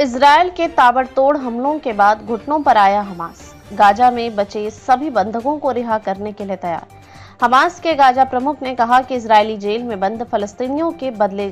Israel के ताबड़तोड़ हमलों के बाद घुटनों पर आया हमास। गाजा में बचे सभी बंधकों को रिहा करने के लिए तैयार। हमास के गाजा प्रमुख ने कहा कि इजरायली जेल में बंद फलस्तीनियों के बदले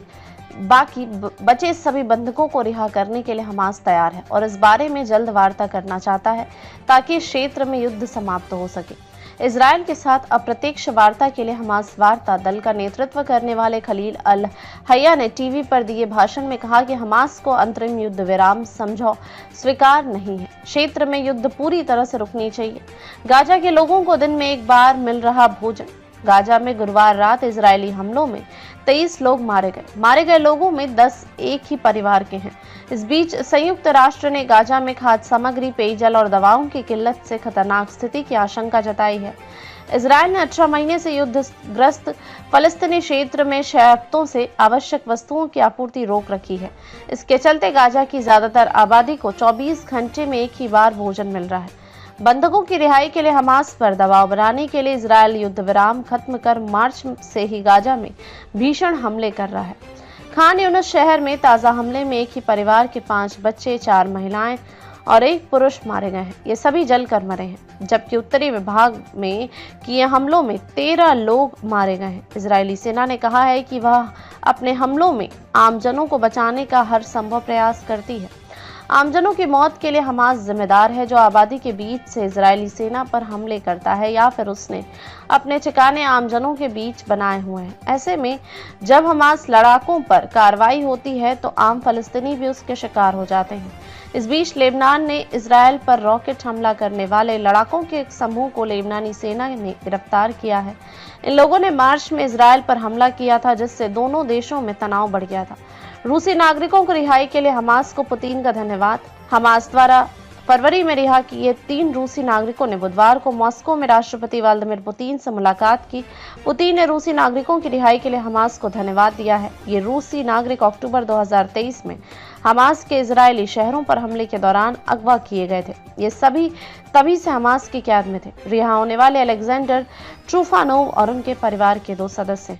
बाकी बचे सभी बंधकों को रिहा करने के लिए हमास तैयार है और इस बारे में जल्द वार्ता करना चाहता है ताकि इस क्षेत्र में युद्ध समाप्त हो सके। इजरायल के साथ अप्रत्यक्ष वार्ता के लिए हमास वार्ता दल का नेतृत्व करने वाले खलील अल हया ने टीवी पर दिए भाषण में कहा कि हमास को अंतरिम युद्ध विराम समझौता स्वीकार नहीं है। क्षेत्र में युद्ध पूरी तरह से रुकनी चाहिए। गाजा के लोगों को दिन में एक बार मिल रहा भोजन। गाजा में गुरुवार रात इजरायली हमलों में 23 लोग मारे गए लोगों में 10 एक ही परिवार के हैं। इस बीच संयुक्त राष्ट्र ने गाजा में खाद्य सामग्री, पेयजल और दवाओं की किल्लत से खतरनाक स्थिति की आशंका जताई है। इजरायल ने 18 महीने से युद्धग्रस्त फलस्तीनी क्षेत्र में 6 हफ्तों से आवश्यक वस्तुओं की आपूर्ति रोक रखी है। इसके चलते गाजा की ज्यादातर आबादी को 24 घंटे में एक ही बार भोजन मिल रहा है। बंधकों की रिहाई के लिए हमास पर दबाव बनाने के लिए इजरायल युद्ध विराम खत्म कर मार्च से ही गाजा में भीषण हमले कर रहा है। खान यूनिस शहर में ताजा हमले में एक ही परिवार के 5 बच्चे, 4 महिलाएं और 1 पुरुष मारे गए हैं। ये सभी जलकर मरे हैं, जबकि उत्तरी विभाग में किए हमलों में 13 लोग मारे गए हैं। इजरायली सेना ने कहा है कि वह अपने हमलों में आमजनों को बचाने का हर संभव प्रयास करती है। आमजनों की मौत के लिए हमास जिम्मेदार है, जो आबादी के बीच से इजरायली सेना पर हमले करता है या फिर उसने अपने ठिकाने आमजनों के बीच बनाए हुए हैं। ऐसे में जब हमास लड़ाकों पर कार्रवाई होती है तो आम फलस्तीनी भी उसके शिकार हो जाते हैं। इस बीच लेबनान ने इजरायल पर रॉकेट हमला करने वाले लड़ाकों के एक समूह को लेबनानी सेना ने गिरफ्तार किया है। इन लोगों ने मार्च में इजरायल पर हमला किया था, जिससे दोनों देशों में तनाव बढ़ गया था। रूसी नागरिकों को रिहाई के लिए हमास को पुतिन का धन्यवाद। हमास द्वारा फरवरी में रिहा किए 3 रूसी नागरिकों ने बुधवार को मॉस्को में राष्ट्रपति व्लादिमीर पुतिन से मुलाकात की। पुतिन ने रूसी नागरिकों की रिहाई के लिए हमास को धन्यवाद दिया है। ये रूसी नागरिक अक्टूबर 2023 में हमास के इजरायली शहरों पर हमले के दौरान अगवा किए गए थे। ये सभी तभी से हमास की कैद में थे। रिहा होने वाले अलेक्जेंडर ट्रूफानोव और उनके परिवार के 2 सदस्य